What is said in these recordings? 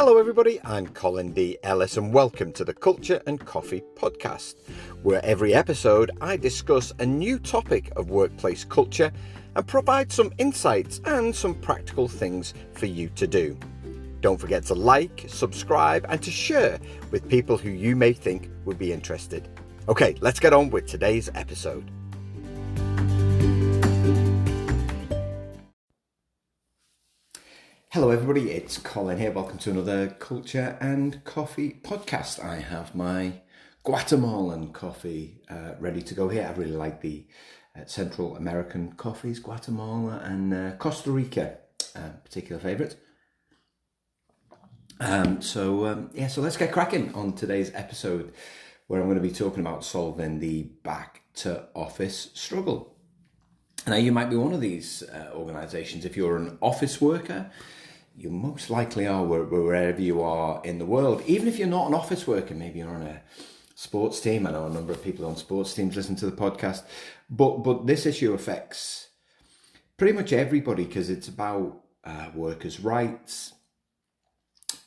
Hello everybody, I'm Colin D. Ellis and welcome to the Culture and Coffee podcast, where every episode I discuss a new topic of workplace culture and provide some insights and some practical things for you to do. Don't forget to like, subscribe and to share with people who you may think would be interested. Okay, let's get on with today's episode. Hello everybody, it's Colin here. Welcome to another Culture and Coffee podcast. I have my Guatemalan coffee ready to go here. I really like the Central American coffees, Guatemala and Costa Rica, particular favourites. So let's get cracking on today's episode, where I'm going to be talking about solving the back to office struggle. Now, you might be one of these organisations. If you're an office worker, you most likely are wherever you are in the world. Even if you're not an office worker, maybe you're on a sports team. I know a number of people on sports teams listen to the podcast, but this issue affects pretty much everybody because it's about workers' rights.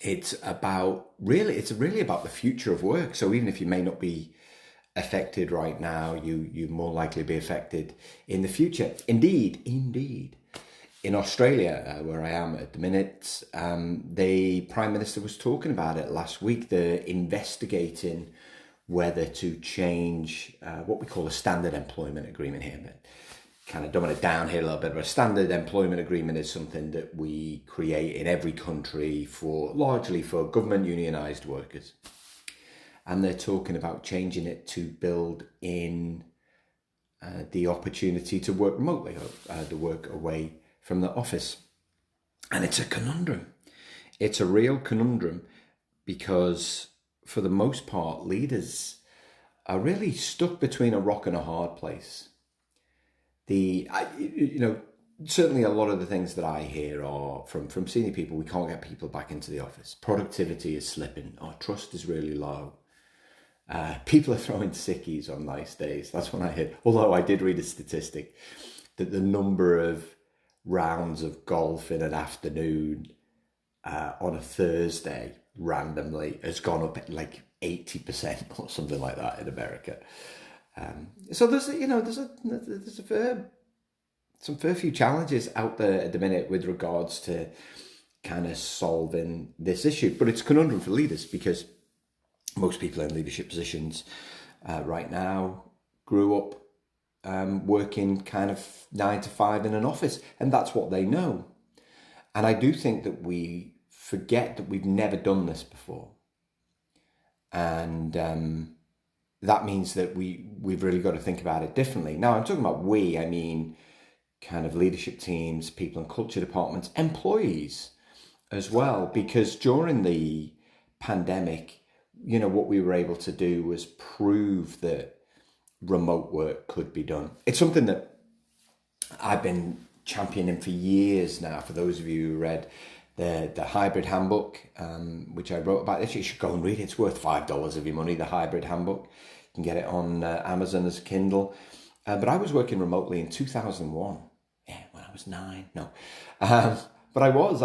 It's really about the future of work. So even if you may not be affected right now, you more likely be affected in the future. Indeed. In Australia, where I am at the minute, the Prime Minister was talking about it last week. They're investigating whether to change what we call a standard employment agreement here. But kind of dumbing it down here a little bit, but a standard employment agreement is something that we create in every country largely for government unionised workers. And they're talking about changing it to build in the opportunity to work remotely, to work away from the office. And it's a conundrum. It's a real conundrum because for the most part, leaders are really stuck between a rock and a hard place. Certainly a lot of the things that I hear are from senior people. We can't get people back into the office. Productivity is slipping. Our trust is really low. People are throwing sickies on nice days. That's what I heard. Although I did read a statistic that the number of rounds of golf in an afternoon on a Thursday randomly has gone up at like 80% or something like that in America. So there's some fair few challenges out there at the minute with regards to kind of solving this issue, but it's a conundrum for leaders because most people in leadership positions right now grew up working kind of 9 to 5 in an office, and that's what they know. And I do think that we forget that we've never done this before, and that means that we've really got to think about it differently. Now, I'm talking about we, I mean kind of leadership teams, people and culture departments, employees as well, because during the pandemic, what we were able to do was prove that remote work could be done. It's something that I've been championing for years now. For those of you who read the hybrid handbook, which I wrote about this, you should go and read it. It's worth $5 of your money, the hybrid handbook. You can get it on Amazon as a Kindle. But I was working remotely in 2001. Yeah, when I was 9. No. But I was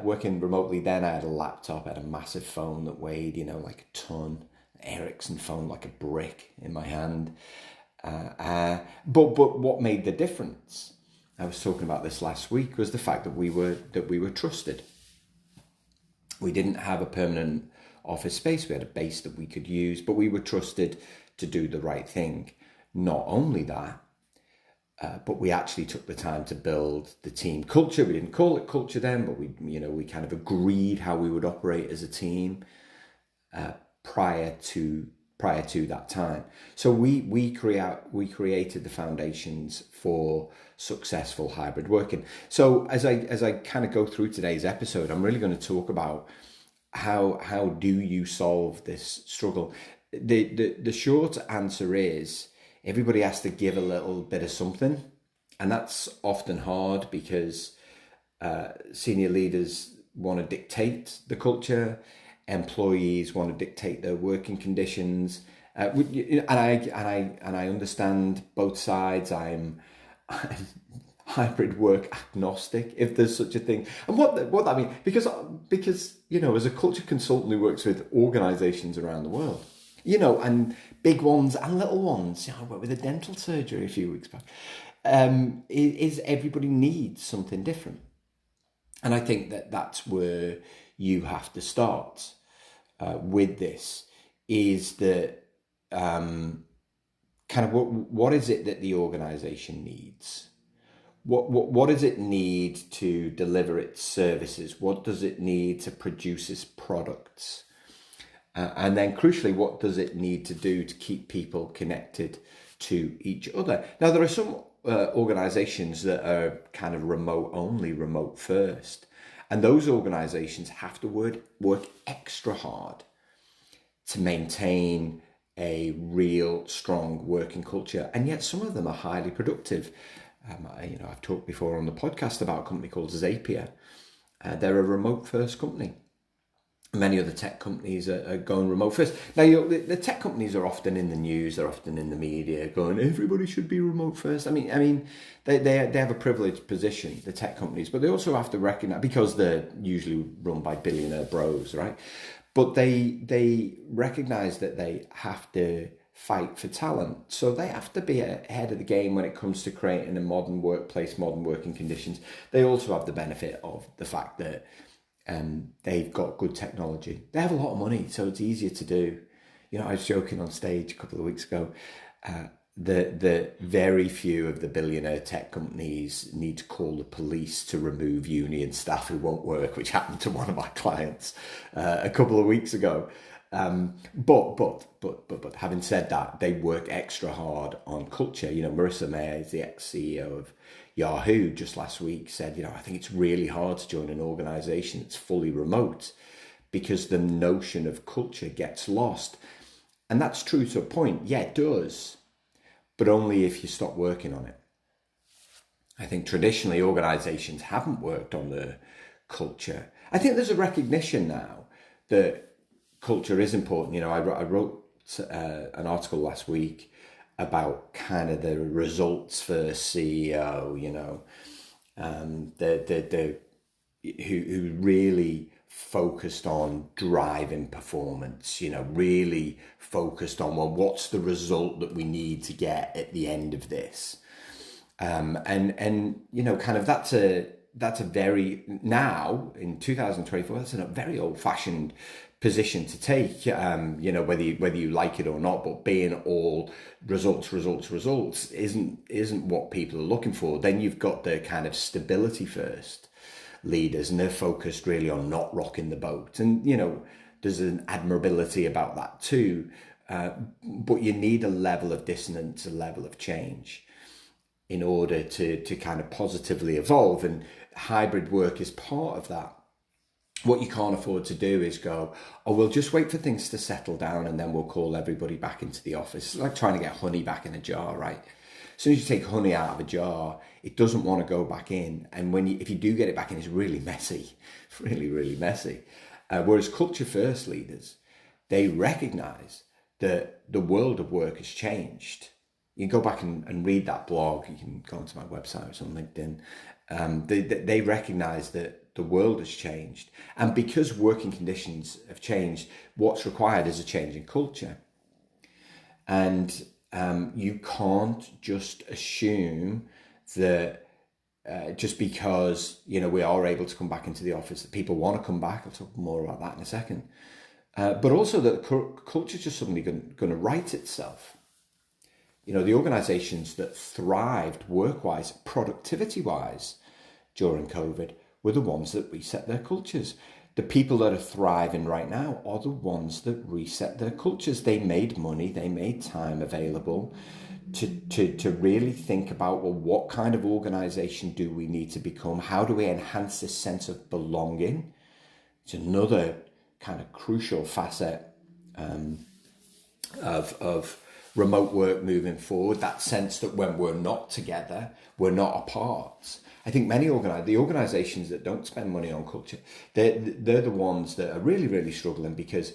working remotely then. I had a laptop, I had a massive phone that weighed, like a ton. Ericsson phone, like a brick in my hand. But what made the difference? I was talking about this last week, was the fact that we were trusted. We didn't have a permanent office space. We had a base that we could use, but we were trusted to do the right thing. Not only that, but we actually took the time to build the team culture. We didn't call it culture then, but we kind of agreed how we would operate as a team prior to that time. So we created the foundations for successful hybrid working. So as I kind of go through today's episode, I'm really going to talk about how do you solve this struggle. The short answer is everybody has to give a little bit of something, and that's often hard because senior leaders want to dictate the culture, employees want to dictate their working conditions, and I understand both sides. I'm hybrid work agnostic, if there's such a thing. And what that means, because as a culture consultant who works with organizations around the world, and big ones and little ones, I worked with a dental surgery a few weeks back, is everybody needs something different. And I think that's where you have to start with this, is that kind of what is it that the organization needs? What does it need to deliver its services? What does it need to produce its products? And then crucially, what does it need to do to keep people connected to each other? Now, there are some organizations that are kind of remote only, remote first. And those organizations have to work extra hard to maintain a real strong working culture. And yet some of them are highly productive. I've talked before on the podcast about a company called Zapier. They're a remote first company. Many other tech companies are going remote first. Now, the tech companies are often in the news, they're often in the media going, everybody should be remote first. I mean, they have a privileged position, the tech companies, but they also have to recognize, because they're usually run by billionaire bros, right? But they recognize that they have to fight for talent. So they have to be ahead of the game when it comes to creating a modern workplace, modern working conditions. They also have the benefit of the fact that they've got good technology. They have a lot of money, so it's easier to do. I was joking on stage a couple of weeks ago. The very few of the billionaire tech companies need to call the police to remove union staff who won't work, which happened to one of my clients a couple of weeks ago. But having said that, they work extra hard on culture. Marissa Mayer is the ex-CEO of Yahoo, just last week said, I think it's really hard to join an organization that's fully remote because the notion of culture gets lost. And that's true to a point. Yeah, it does. But only if you stop working on it. I think traditionally organizations haven't worked on the culture. I think there's a recognition now that culture is important. I wrote an article last week about kind of the results for CEO, who really focused on driving performance, really focused on, well, what's the result that we need to get at the end of this? Kind of that's a very, now in 2024, that's a very old fashioned position to take, whether you like it or not, but being all results isn't what people are looking for. Then you've got the kind of stability first leaders, and they're focused really on not rocking the boat. And, there's an admirability about that too. But you need a level of dissonance, a level of change in order to kind of positively evolve. And hybrid work is part of that. What you can't afford to do is go, we'll just wait for things to settle down and then we'll call everybody back into the office. It's like trying to get honey back in a jar, right? As soon as you take honey out of a jar, it doesn't want to go back in. And if you do get it back in, it's really messy, really, really messy. Whereas culture first leaders, they recognize that the world of work has changed. You can go back and read that blog. You can go onto my website or on LinkedIn. They recognize that the world has changed. And because working conditions have changed, what's required is a change in culture. And you can't just assume that just because, we are able to come back into the office, that people want to come back. I'll talk more about that in a second. But also that culture is just suddenly going to right itself. The organizations that thrived work-wise, productivity-wise during COVID were the ones that reset their cultures. The people that are thriving right now are the ones that reset their cultures. They made money, they made time available to really think about, well, what kind of organization do we need to become? How do we enhance this sense of belonging? It's another kind of crucial facet of remote work moving forward, that sense that when we're not together, we're not apart. I think the organizations that don't spend money on culture, they're the ones that are really, really struggling, because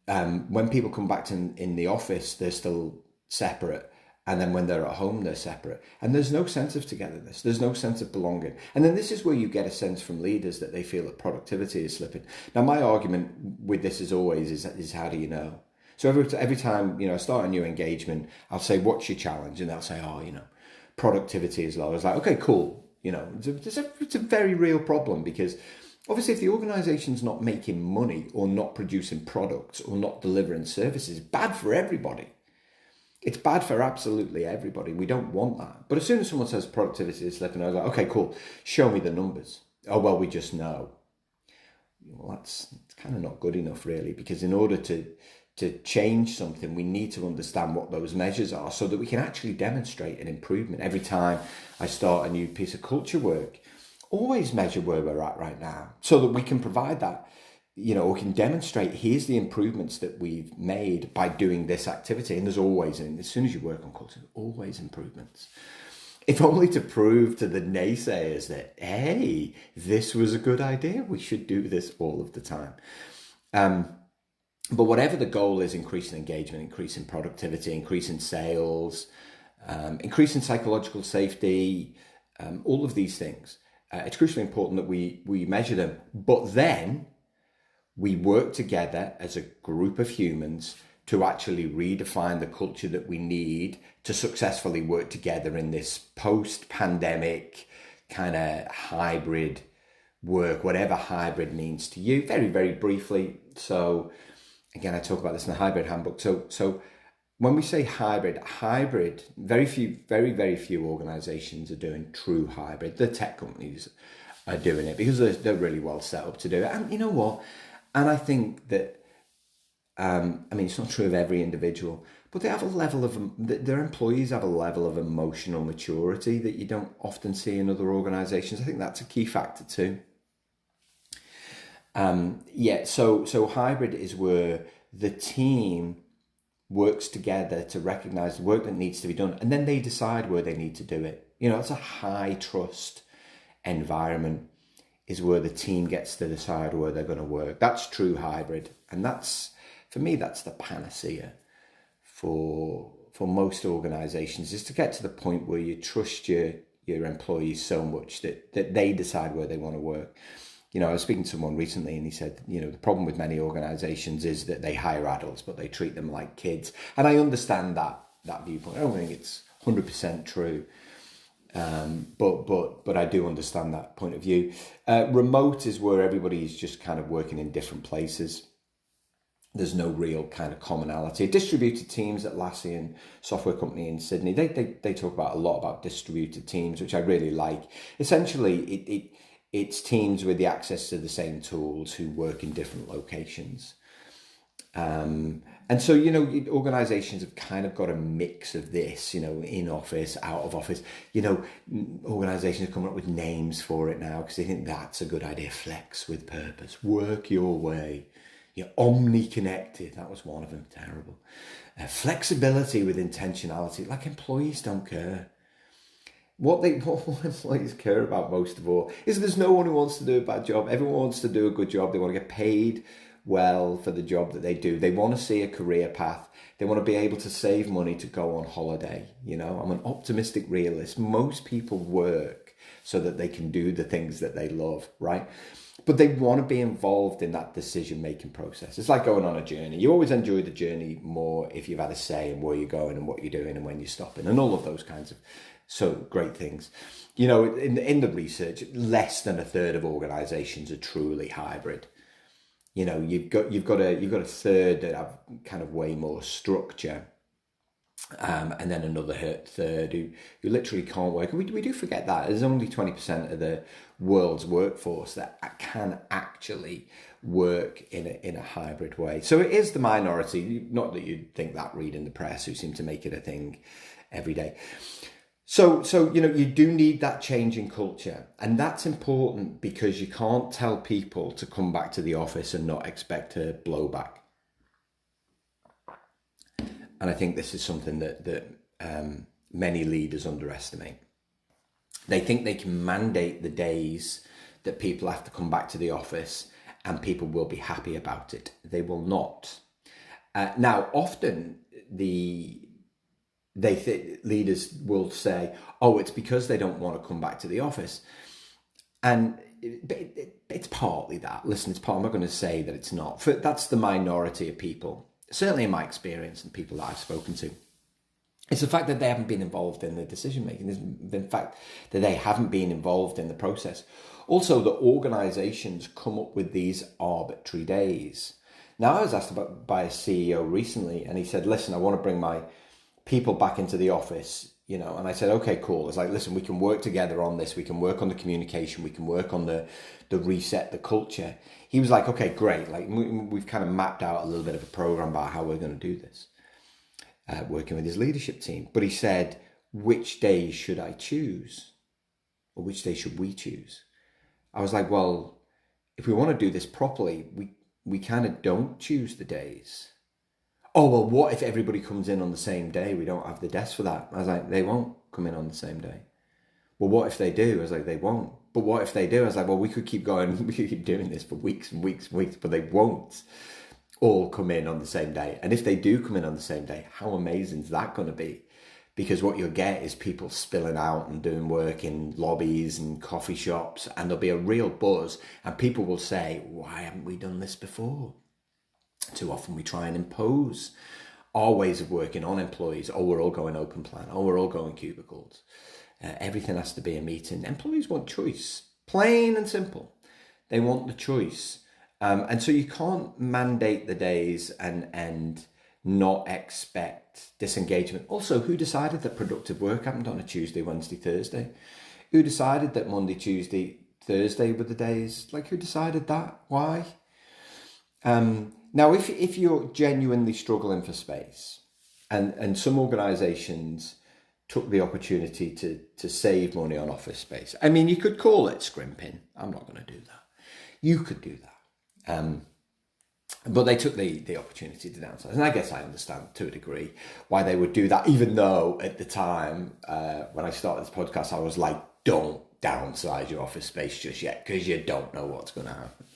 when people come back in the office, they're still separate, And then when they're at home, they're separate. And there's no sense of togetherness. There's no sense of belonging. And then this is where you get a sense from leaders that they feel that productivity is slipping. Now, my argument with this is always is how do you know? So every time, I start a new engagement, I'll say, what's your challenge? And they'll say, productivity is low. I was like, okay, cool. It's a very real problem, because obviously if the organization's not making money or not producing products or not delivering services, it's bad for everybody. It's bad for absolutely everybody. We don't want that. But as soon as someone says productivity is slipping, I was like, okay, cool. Show me the numbers. Oh, well, we just know. Well, it's kind of not good enough, really, because in order to change something, we need to understand what those measures are so that we can actually demonstrate an improvement. Every time I start a new piece of culture work, always measure where we're at right now so that we can provide that, we can demonstrate here's the improvements that we've made by doing this activity. And there's always, and as soon as you work on culture, always improvements. If only to prove to the naysayers that, hey, this was a good idea. We should do this all of the time. But whatever the goal is, increasing engagement, increasing productivity, increasing sales, increasing psychological safety, all of these things, it's crucially important that we measure them. But then we work together as a group of humans to actually redefine the culture that we need to successfully work together in this post-pandemic kind of hybrid work, whatever hybrid means to you. Very, very briefly. So again, I talk about this in the hybrid handbook. So when we say hybrid, very few organizations are doing true hybrid. The tech companies are doing it because they're really well set up to do it. And you know what? And I think that, it's not true of every individual, but they have a level of, their employees have a level of emotional maturity that you don't often see in other organizations. I think that's a key factor too. So hybrid is where the team works together to recognize the work that needs to be done, and then they decide where they need to do it. It's a high trust environment is where the team gets to decide where they're going to work. That's true hybrid. And that's, for me, that's the panacea for most organizations, is to get to the point where you trust your employees so much that they decide where they want to work. I was speaking to someone recently and he said, the problem with many organizations is that they hire adults, but they treat them like kids. And I understand that viewpoint. I don't think it's 100% true. But I do understand that point of view. Remote is where everybody's just kind of working in different places. There's no real kind of commonality. Distributed teams at Atlassian software company in Sydney, they talk about a lot about distributed teams, which I really like. Essentially, it's teams with the access to the same tools who work in different locations. And so, organizations have kind of got a mix of this, in office, out of office. Organizations are coming up with names for it now because they think that's a good idea. Flex with purpose, work your way. You're omni-connected. That was one of them. Terrible. Flexibility with intentionality. Like, employees don't care. What employees care about most of all is there's no one who wants to do a bad job. Everyone wants to do a good job. They want to get paid well for the job that they do. They want to see a career path. They want to be able to save money to go on holiday. I'm an optimistic realist. Most people work so that they can do the things that they love, right? But they want to be involved in that decision-making process. It's like going on a journey. You always enjoy the journey more if you've had a say in where you're going and what you're doing and when you're stopping and all of those kinds of so great things. In the research, less than a third of organizations are truly hybrid. You've got a third that have kind of way more structure, and then another third who literally can't work. And we do forget that there's only 20% of the world's workforce that can actually work in a hybrid way. So it is the minority. Not that you'd think that reading the press, who seem to make it a thing every day. So you do need that change in culture, and that's important because you can't tell people to come back to the office and not expect a blowback. And I think this is something that many leaders underestimate. They think they can mandate the days that people have to come back to the office and people will be happy about it. They will not. Now, often the leaders will say, oh, it's because they don't want to come back to the office. And it's partly that. Listen, I'm not going to say that it's not. That's the minority of people, certainly in my experience and people that I've spoken to. It's the fact that they haven't been involved in the decision making. It's the fact that they haven't been involved in the process. Also, the organizations come up with these arbitrary days. Now, I was asked about by a CEO recently, and he said, listen, I want to bring my people back into the office, and I said, okay, cool. It's like, listen, we can work together on this. We can work on the communication. We can work on the reset, the culture. He was like, okay, great. Like, we've kind of mapped out a little bit of a program about how we're going to do this, working with his leadership team. But he said, which days should I choose? Or which day should we choose? I was like, well, if we want to do this properly, we kind of don't choose the days. Oh, well, what if everybody comes in on the same day? We don't have the desk for that. I was like, they won't come in on the same day. Well, what if they do? I was like, they won't. But what if they do? I was like, well, we could keep going. We could keep doing this for weeks and weeks and weeks, but they won't all come in on the same day. And if they do come in on the same day, how amazing is that going to be? Because what you'll get is people spilling out and doing work in lobbies and coffee shops, and there'll be a real buzz, and people will say, why haven't we done this before? Too often we try and impose our ways of working on employees. Oh, we're all going open plan. Oh, we're all going cubicles. Everything has to be a meeting. Employees want choice, plain and simple. They want the choice. And so you can't mandate the days and not expect disengagement. Also, who decided that productive work happened on a Tuesday, Wednesday, Thursday? Who decided that Monday, Tuesday, Thursday were the days? Like, who decided that? Why? Now, if you're genuinely struggling for space, and some organisations took the opportunity to save money on office space. I mean, you could call it scrimping. I'm not going to do that. You could do that. But they took the opportunity to downsize. And I guess I understand to a degree why they would do that, even though at the time, when I started this podcast, I was like, don't downsize your office space just yet, because you don't know what's going to happen.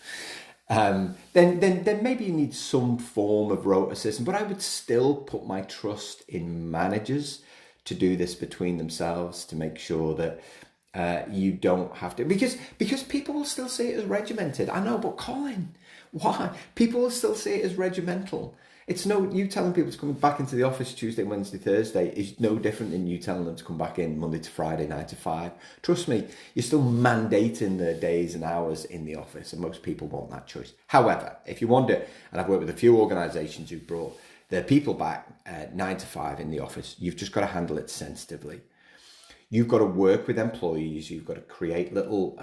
Then maybe you need some form of rota system, but I would still put my trust in managers to do this between themselves, to make sure that you don't have to, because people will still see it as regimented. I know, but Colin, why? People will still see it as regimental. It's you telling people to come back into the office Tuesday, Wednesday, Thursday is no different than you telling them to come back in Monday to Friday, 9 to 5. Trust me, you're still mandating the days and hours in the office, and most people want that choice. However, if you want it, and I've worked with a few organisations who've brought their people back 9 to 5 in the office, you've just got to handle it sensitively. You've got to work with employees. You've got to create little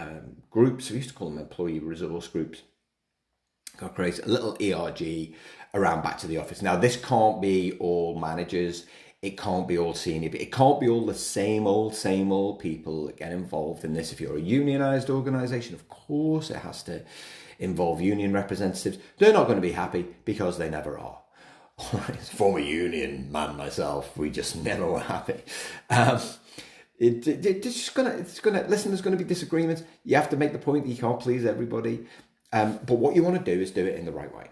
groups. We used to call them employee resource groups. Got to create a little ERG around back to the office. Now, this can't be all managers. It can't be all senior. It can't be all the same old people that get involved in this. If you're a unionised organisation, of course it has to involve union representatives. They're not going to be happy because they never are. As a former union man myself, we just never were happy. It's gonna listen. There's going to be disagreements. You have to make the point that you can't please everybody. But what you want to do is do it in the right way,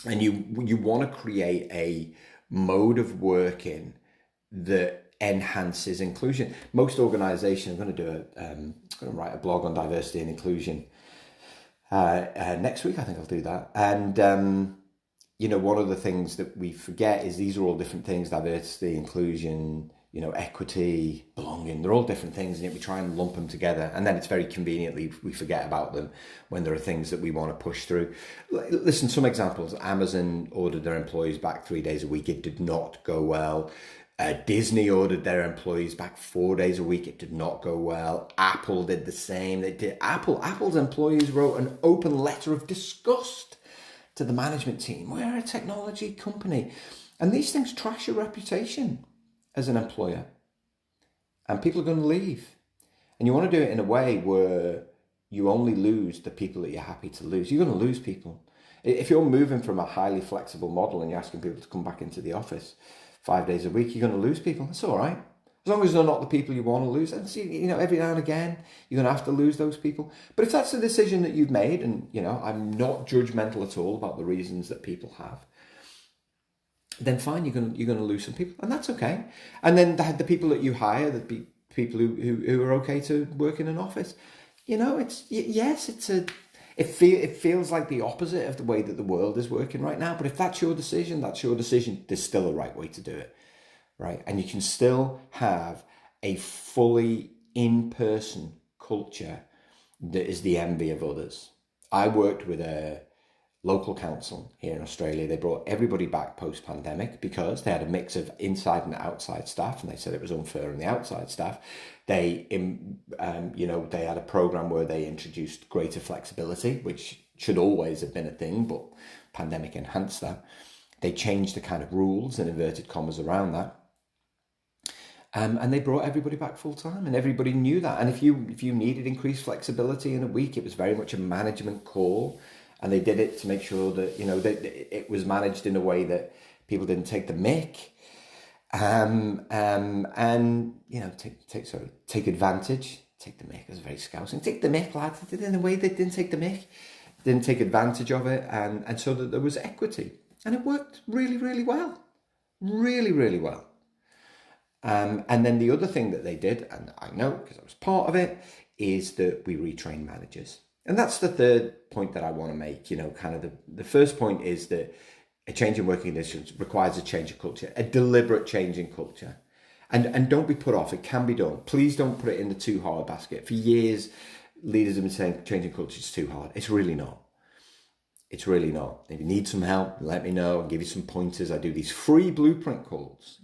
and you want to create a mode of working that enhances inclusion. Most organisations, I'm going to write a blog on diversity and inclusion next week. I think I'll do that. And one of the things that we forget is these are all different things: diversity, inclusion, equity, belonging. They're all different things, and yet we try and lump them together, and then it's very conveniently we forget about them when there are things that we want to push through. Listen, some examples: Amazon ordered their employees back 3 days a week. It did not go well. Disney ordered their employees back 4 days a week. It did not go well. Apple did the same. Apple's employees wrote an open letter of disgust to the management team. We're a technology company, and these things trash your reputation as an employer, and people are going to leave. And you want to do it in a way where you only lose the people that you're happy to lose. You're going to lose people. If you're moving from a highly flexible model and you're asking people to come back into the office 5 days a week, you're going to lose people. That's all right. As long as they're not the people you want to lose. And see, every now and again, you're going to have to lose those people. But if that's the decision that you've made, and, I'm not judgmental at all about the reasons that people have, then fine, you're gonna lose some people, and that's okay. And then the people that you hire, people who are okay to work in an office. It feels like the opposite of the way that the world is working right now. But if that's your decision, that's your decision. There's still a right way to do it, right? And you can still have a fully in-person culture that is the envy of others. I worked with a local council here in Australia. They brought everybody back post-pandemic because they had a mix of inside and outside staff, and they said it was unfair on the outside staff. They had a program where they introduced greater flexibility, which should always have been a thing, but pandemic enhanced that. They changed the kind of rules and inverted commas around that. And they brought everybody back full time, and everybody knew that. And if you needed increased flexibility in a week, it was very much a management call. And they did it to make sure that, that it was managed in a way that people didn't take the mick, and take advantage. Take the mick is very scousing. Take the mick, lads. They did it in a way they didn't take the mick, didn't take advantage of it, and so that there was equity, and it worked really, really well, really, really well. And then the other thing that they did, and I know because I was part of it, is that we retrain managers. And that's the third point that I want to make. The first point is that a change in working conditions requires a change of culture, a deliberate change in culture. And don't be put off. It can be done. Please don't put it in the too hard basket. For years, leaders have been saying changing culture is too hard. It's really not. It's really not. If you need some help, let me know. I'll give you some pointers. I do these free blueprint calls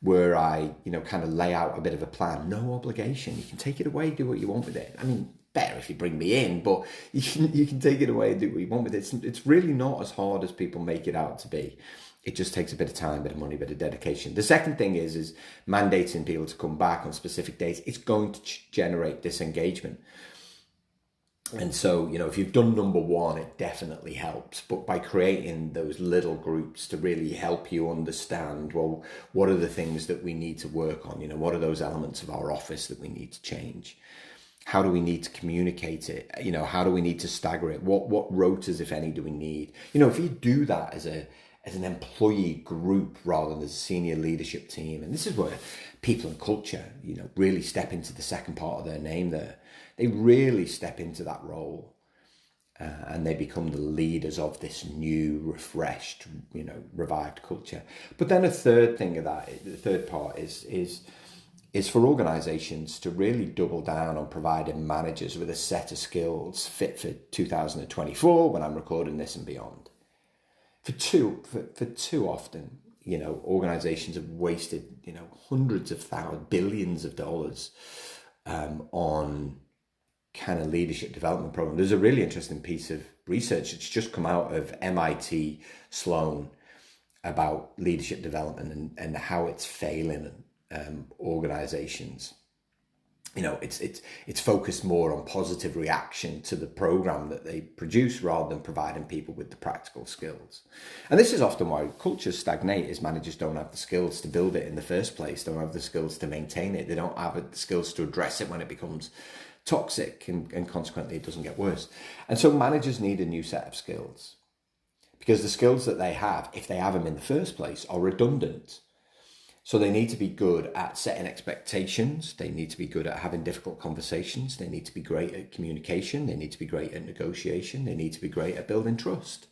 where I, kind of lay out a bit of a plan. No obligation. You can take it away, do what you want with it. I mean, better if you bring me in, but you can take it away and do what you want with it. It's really not as hard as people make it out to be. It just takes a bit of time, a bit of money, a bit of dedication. The second thing is mandating people to come back on specific days. It's going to generate disengagement. And so, if you've done number one, it definitely helps. But by creating those little groups to really help you understand, well, what are the things that we need to work on? What are those elements of our office that we need to change? How do we need to communicate it? How do we need to stagger it? What rotas, if any, do we need? If you do that as an employee group rather than as a senior leadership team, and this is where people and culture, really step into the second part of their name there. They really step into that role, and they become the leaders of this new, refreshed, revived culture. But then a third thing of that, the third part is for organizations to really double down on providing managers with a set of skills fit for 2024 when I'm recording this and beyond. For too often, organizations have wasted, hundreds of thousands, billions of dollars on kind of leadership development program. There's a really interesting piece of research that's just come out of MIT Sloan about leadership development and how it's failing organizations. It's focused more on positive reaction to the program that they produce rather than providing people with the practical skills. And this is often why cultures stagnate, is managers don't have the skills to build it in the first place, don't have the skills to maintain it, they don't have the skills to address it when it becomes toxic, and consequently it doesn't get worse. And so managers need a new set of skills, because the skills that they have, if they have them in the first place, are redundant. So they need to be good at setting expectations. They need to be good at having difficult conversations. They need to be great at communication. They need to be great at negotiation. They need to be great at building trust.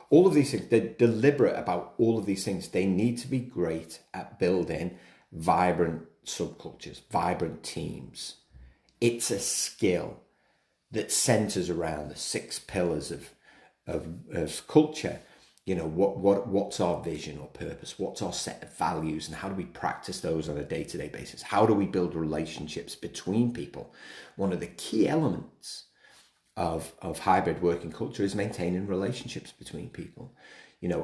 All of these things, they're deliberate about all of these things. They need to be great at building vibrant subcultures, vibrant teams. It's a skill that centers around the 6 pillars of culture. What's our vision or purpose? What's our set of values, and how do we practice those on a day-to-day basis? How do we build relationships between people? One of the key elements of hybrid working culture is maintaining relationships between people.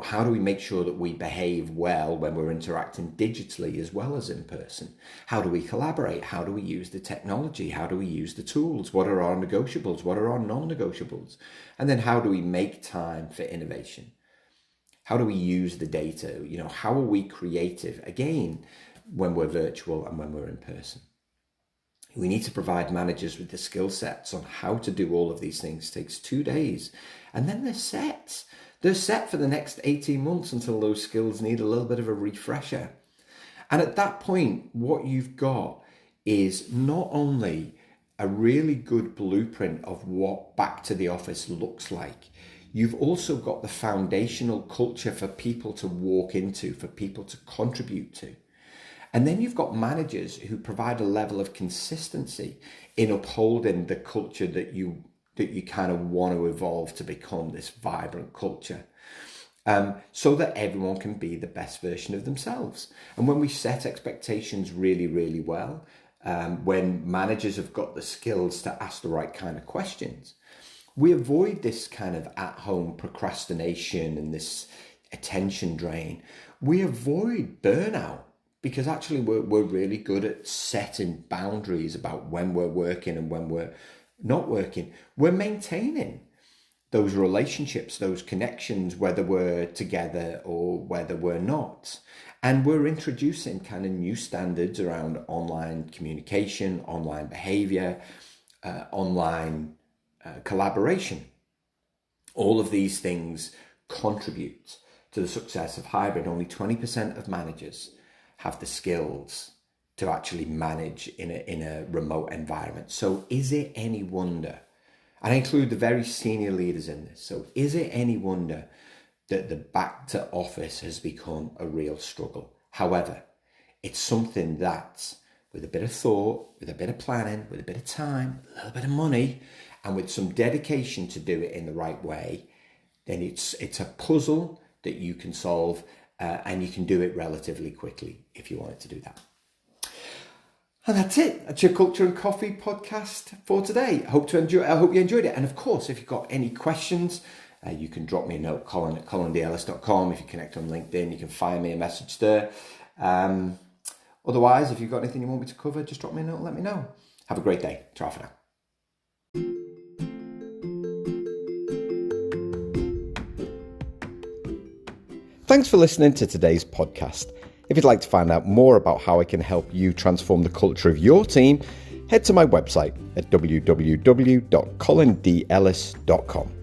How do we make sure that we behave well when we're interacting digitally as well as in person? How do we collaborate? How do we use the technology? How do we use the tools? What are our negotiables? What are our non-negotiables? And then how do we make time for innovation? How do we use the data? How are we creative, again, when we're virtual and when we're in person? We need to provide managers with the skill sets on how to do all of these things. It takes 2 days, and then they're set. They're set for the next 18 months until those skills need a little bit of a refresher. And at that point, what you've got is not only a really good blueprint of what back to the office looks like, you've also got the foundational culture for people to walk into, for people to contribute to. And then you've got managers who provide a level of consistency in upholding the culture that you kind of want to evolve to become this vibrant culture, so that everyone can be the best version of themselves. And when we set expectations really, really well, when managers have got the skills to ask the right kind of questions, we avoid this kind of at-home procrastination and this attention drain. We avoid burnout because actually we're really good at setting boundaries about when we're working and when we're not working. We're maintaining those relationships, those connections, whether we're together or whether we're not. And we're introducing kind of new standards around online communication, online behavior, online collaboration. All of these things contribute to the success of hybrid. Only 20% of managers have the skills to actually manage in a remote environment. So is it any wonder, and I include the very senior leaders in this, so is it any wonder that the back to office has become a real struggle? However, it's something that with a bit of thought, with a bit of planning, with a bit of time, a little bit of money, and with some dedication to do it in the right way, then it's a puzzle that you can solve, and you can do it relatively quickly if you wanted to do that. And that's it. That's your Culture and Coffee podcast for today. I hope you enjoyed it. And of course, if you've got any questions, you can drop me a note, colin@colindallis.com. If you connect on LinkedIn, you can fire me a message there. Otherwise, if you've got anything you want me to cover, just drop me a note and let me know. Have a great day. Ciao for now. Thanks for listening to today's podcast. If you'd like to find out more about how I can help you transform the culture of your team, head to my website at www.colindallis.com.